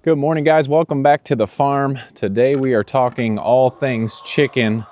Good morning, guys. Welcome back to the farm. Today we are talking all things chicken,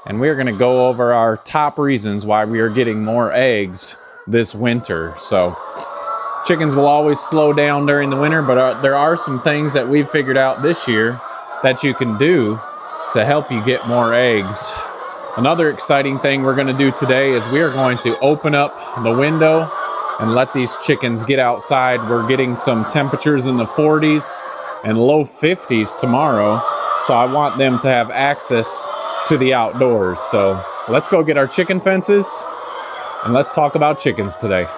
and we're going to go over our top reasons why we are getting more eggs this winter. So chickens will always slow down during the winter, but there are some things that we've figured out this year that you can do to help you get more eggs. Another exciting thing we're going to do today is we are going to open up the window and let these chickens get outside. We're getting some temperatures in the 40s and low 50s tomorrow, so I want them to have access to the outdoors. So let's go get our chicken fences and let's talk about chickens today.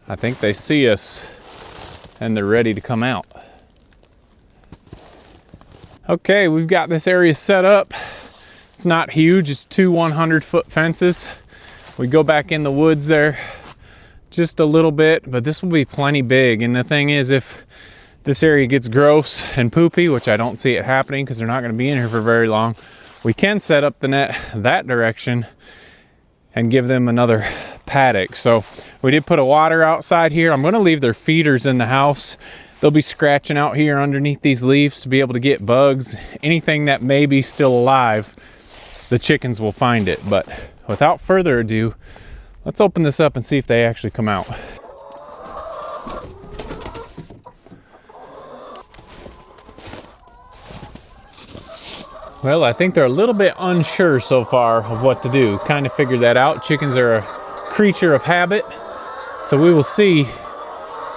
I think they see us and they're ready to come out. Okay, we've got this area set up. It's not huge, it's two 100-foot fences. We go back in the woods there just a little bit, but this will be plenty big. And the thing is, if this area gets gross and poopy, which I don't see it happening because they're not going to be in here for very long, we can set up the net that direction and give them another paddock. So we did put a water outside here. I'm going to leave their feeders in the house. They'll be scratching out here underneath these leaves to be able to get bugs. Anything that may be still alive, the chickens will find it. But without further ado, let's open this up and see if they actually come out. Well, I think they're a little bit unsure so far of what to do. Kind of figured that out. Chickens are a creature of habit, so we will see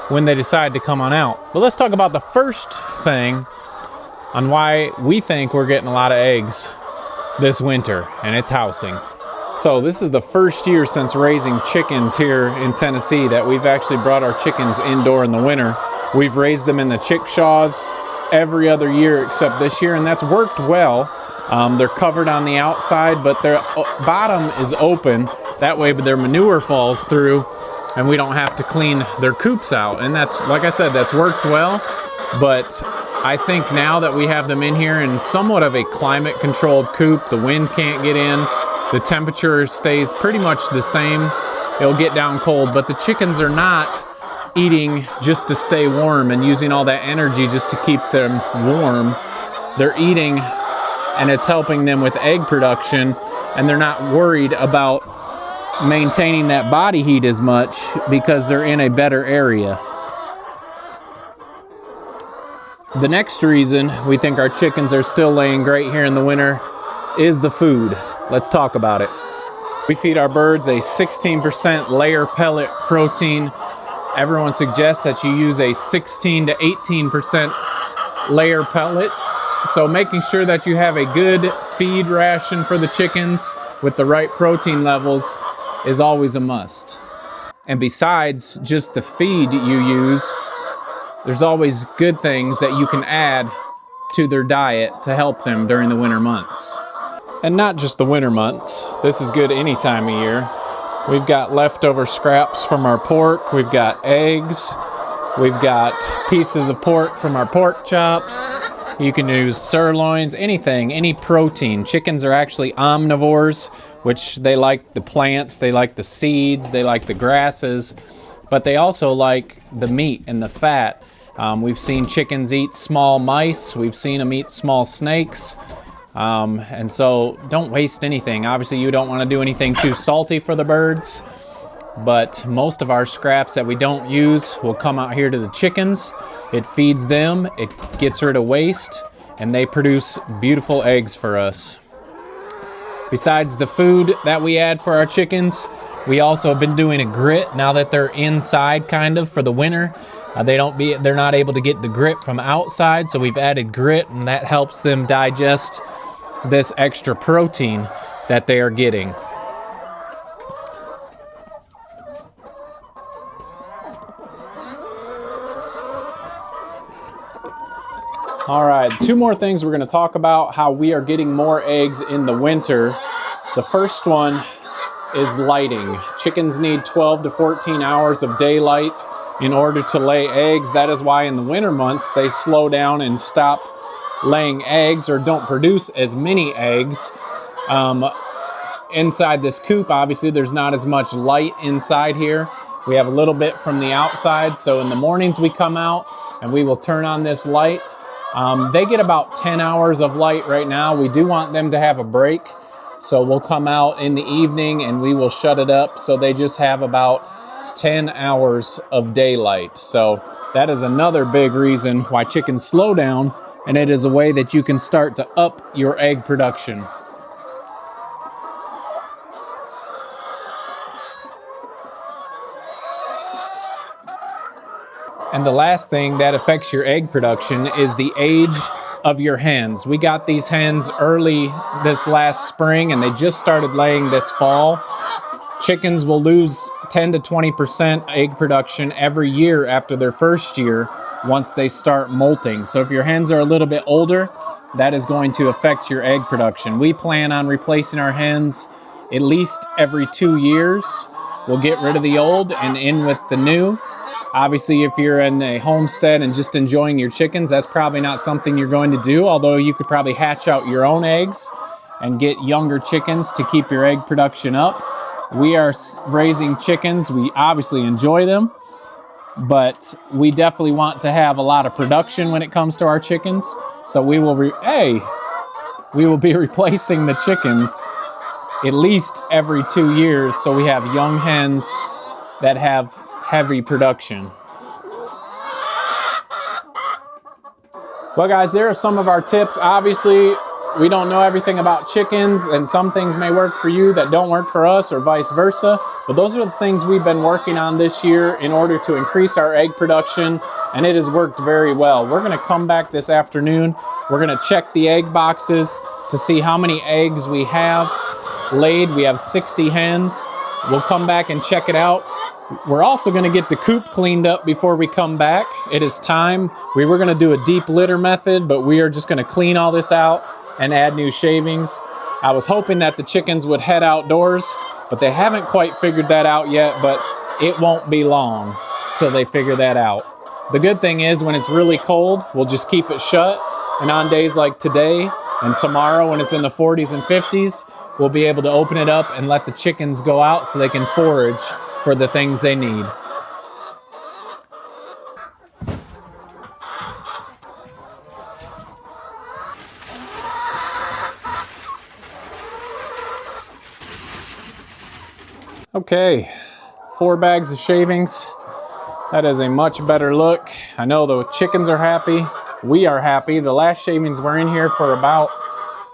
when they decide to come on out. But let's talk about the first thing on why we think we're getting a lot of eggs this winter, and it's housing. So this is the first year since raising chickens here in Tennessee that we've actually brought our chickens indoor in the winter. We've raised them in the chickshaws every other year except this year, and that's worked well. They're covered on the outside, but their bottom is open. That way their manure falls through and we don't have to clean their coops out. And that's, like I said, that's worked well. But I think now that we have them in here in somewhat of a climate controlled coop, the wind can't get in, the temperature stays pretty much the same. It'll get down cold, but the chickens are not eating just to stay warm and using all that energy just to keep them warm. They're eating and it's helping them with egg production, and they're not worried about maintaining that body heat as much because they're in a better area. The next reason we think our chickens are still laying great here in the winter is the food. Let's talk about it. We feed our birds a 16% layer pellet protein. Everyone suggests that you use a 16 to 18% layer pellet. So making sure that you have a good feed ration for the chickens with the right protein levels is always a must. And besides just the feed you use, there's always good things that you can add to their diet to help them during the winter months. And not just the winter months. This is good any time of year. We've got leftover scraps from our pork. We've got eggs. We've got pieces of pork from our pork chops. You can use sirloins, anything, any protein. Chickens are actually omnivores, which they like the plants, they like the seeds, they like the grasses, but they also like the meat and the fat. We've seen chickens eat small mice. We've seen them eat small snakes. And so don't waste anything. Obviously, you don't want to do anything too salty for the birds, but most of our scraps that we don't use will come out here to the chickens. It feeds them, it gets rid of waste, and they produce beautiful eggs for us. Besides the food that we add for our chickens, we also have been doing a grit now that they're inside kind of for the winter. They're not able to get the grit from outside, so we've added grit, and that helps them digest this extra protein that they are getting. All right, 2 more things we're going to talk about how we are getting more eggs in the winter. The first one is lighting. Chickens need 12 to 14 hours of daylight in order to lay eggs. That is why in the winter months they slow down and stop laying eggs or don't produce as many eggs. Inside this coop, obviously there's not as much light inside here. We have a little bit from the outside, so in the mornings we come out and we will turn on this light. They get about 10 hours of light right now. We do want them to have a break, so we'll come out in the evening and we will shut it up so they just have about 10 hours of daylight. So that is another big reason why chickens slow down, and it is a way that you can start to up your egg production. And the last thing that affects your egg production is the age of your hens. We got these hens early this last spring and they just started laying this fall. Chickens will lose 10 to 20% egg production every year after their first year once they start molting. So if your hens are a little bit older, that is going to affect your egg production. We plan on replacing our hens at least every 2 years. We'll get rid of the old and in with the new. Obviously, if you're in a homestead and just enjoying your chickens, that's probably not something you're going to do, although you could probably hatch out your own eggs and get younger chickens to keep your egg production up. We are raising chickens. We obviously enjoy them, but we definitely want to have a lot of production when it comes to our chickens. So we will be replacing the chickens at least every 2 years, so we have young hens that have heavy production. Well guys, there are some of our tips. Obviously, we don't know everything about chickens, and some things may work for you that don't work for us, or vice versa. But those are the things we've been working on this year in order to increase our egg production, and it has worked very well. We're going to come back this afternoon. We're going to check the egg boxes to see how many eggs we have laid. We have 60 hens. We'll come back and check it out. We're also going to get the coop cleaned up before we come back. It is time. We were going to do a deep litter method, but we are just going to clean all this out and add new shavings. I was hoping that the chickens would head outdoors, but they haven't quite figured that out yet, but it won't be long till they figure that out. The good thing is when it's really cold, we'll just keep it shut, and on days like today and tomorrow when it's in the 40s and 50s, we'll be able to open it up and let the chickens go out so they can forage for the things they need. Okay, 4 bags of shavings. That is a much better look. I know the chickens are happy. We are happy. The last shavings were in here for about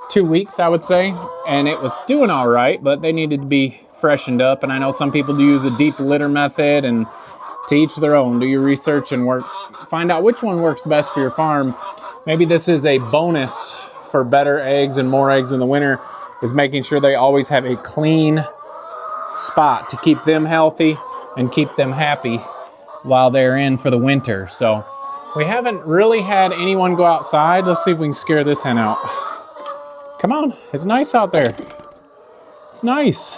2 weeks, I would say, and it was doing all right, but they needed to be freshened up. And I know some people do use a deep litter method, and to each their own. Do your research and find out which one works best for your farm. Maybe this is a bonus for better eggs and more eggs in the winter, is making sure they always have a clean spot to keep them healthy and keep them happy while they're in for the winter. So we haven't really had anyone go outside. Let's see if we can scare this hen out. Come on, it's nice out there. It's nice.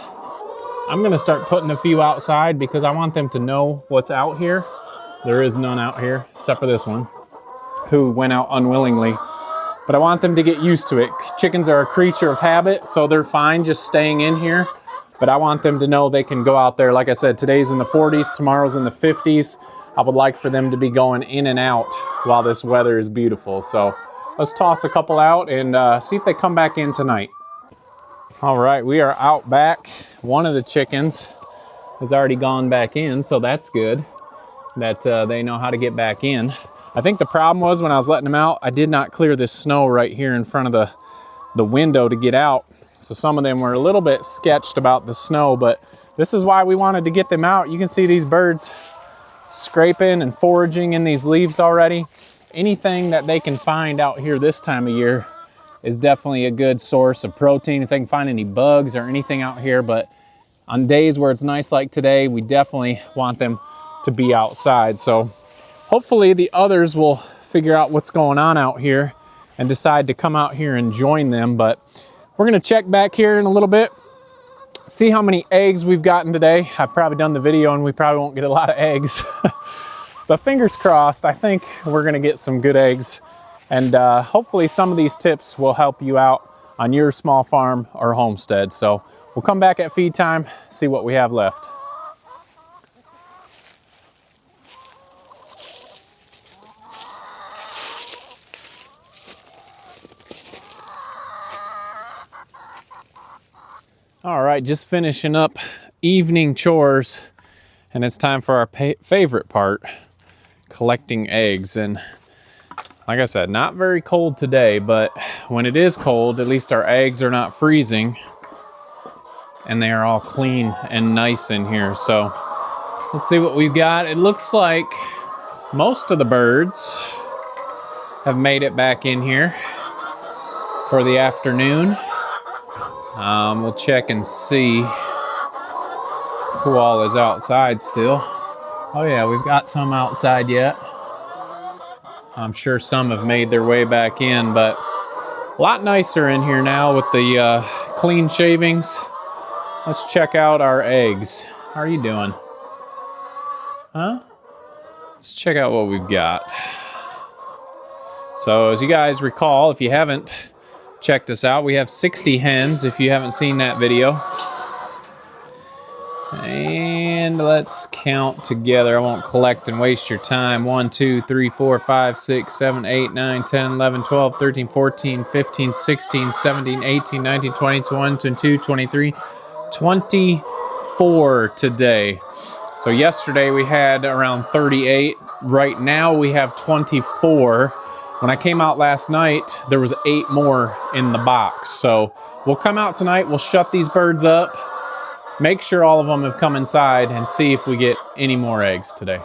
I'm gonna start putting a few outside because I want them to know what's out here. There is none out here except for this one, who went out unwillingly. But I want them to get used to it. Chickens are a creature of habit, so they're fine just staying in here. But I want them to know they can go out there. Like I said, today's in the 40s, tomorrow's in the 50s. I would like for them to be going in and out while this weather is beautiful. So let's toss a couple out and see if they come back in tonight. All right, we are out back. One of the chickens has already gone back in, so that's good that they know how to get back in. I think the problem was when I was letting them out, I did not clear this snow right here in front of the window to get out. So some of them were a little bit sketched about the snow, but this is why we wanted to get them out. You can see these birds scraping and foraging in these leaves already. Anything that they can find out here this time of year is definitely a good source of protein. If they can find any bugs or anything out here, but on days where it's nice like today, we definitely want them to be outside. So hopefully the others will figure out what's going on out here and decide to come out here and join them. But we're gonna check back here in a little bit, see how many eggs we've gotten today. I've probably done the video and we probably won't get a lot of eggs. But fingers crossed, I think we're gonna get some good eggs. And hopefully some of these tips will help you out on your small farm or homestead. So we'll come back at feed time, see what we have left. All right, just finishing up evening chores, and it's time for our favorite part, collecting eggs. And like I said, not very cold today, but when it is cold, at least our eggs are not freezing and they are all clean and nice in here. So let's see what we've got. It looks like most of the birds have made it back in here for the afternoon. We'll check and see who all is outside still. Oh yeah, we've got some outside yet. I'm sure some have made their way back in, but a lot nicer in here now with the clean shavings. Let's check out our eggs. How are you doing? Huh? Let's check out what we've got. So as you guys recall, if you haven't checked us out, we have 60 hens if you haven't seen that video. And let's count together. I won't collect and waste your time. 1, 2, 3, 4, 5, 6, 7, 8, 9, 10, 11, 12, 13, 14, 15, 16, 17, 18, 19, 20, 21, 22, 23, 24 today. So yesterday we had around 38. Right now we have 24. When I came out last night, there was 8 more in the box. So we'll come out tonight, we'll shut these birds up, make sure all of them have come inside, and see if we get any more eggs today.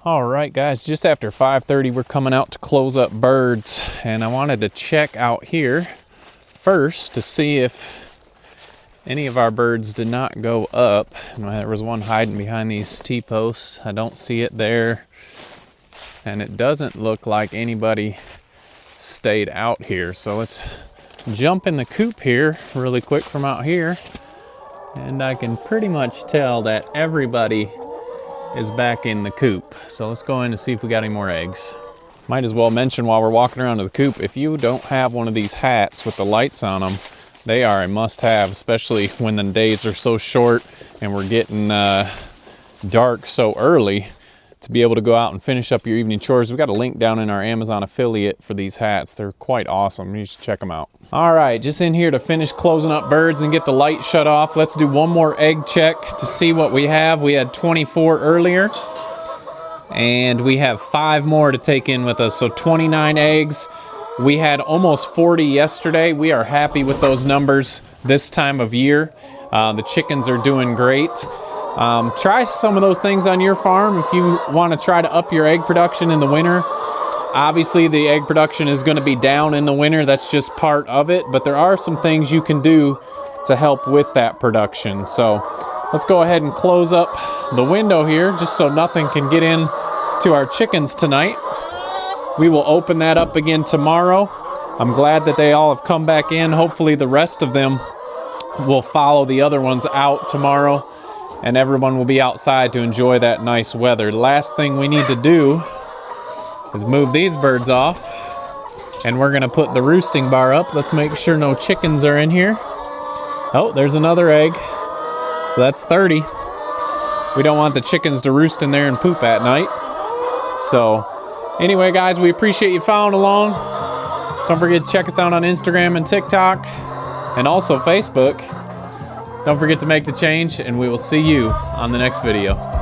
All right, guys, just after 5:30, we're coming out to close up birds, and I wanted to check out here first to see if any of our birds did not go up. There was one hiding behind these T-posts. I don't see it there, and it doesn't look like anybody stayed out here. So let's jump in the coop here really quick from out here, and I can pretty much tell that everybody is back in the coop. So let's go in and see if we got any more eggs. Might as well mention while we're walking around to the coop, if you don't have one of these hats with the lights on them, they are a must-have, especially when the days are so short and we're getting dark so early, to be able to go out and finish up your evening chores. We've got a link down in our Amazon affiliate for these hats. They're quite awesome. You should check them out. All right, just in here to finish closing up birds and get the light shut off. Let's do one more egg check to see what we have. We had 24 earlier, and we have 5 more to take in with us. So 29 eggs. We had almost 40 yesterday. We are happy with those numbers this time of year. The chickens are doing great. Try some of those things on your farm if you want to try to up your egg production in the winter. Obviously, the egg production is going to be down in the winter. That's just part of it. But there are some things you can do to help with that production. So let's go ahead and close up the window here just so nothing can get in to our chickens tonight. We will open that up again tomorrow. I'm glad that they all have come back in. Hopefully the rest of them will follow the other ones out tomorrow, and everyone will be outside to enjoy that nice weather. The last thing we need to do is move these birds off, and we're gonna put the roosting bar up. Let's make sure no chickens are in here. Oh, there's another egg. So that's 30. We don't want the chickens to roost in there and poop at night. So anyway, guys, we appreciate you following along. Don't forget to check us out on Instagram and TikTok, and also Facebook. Don't forget to make the change, and we will see you on the next video.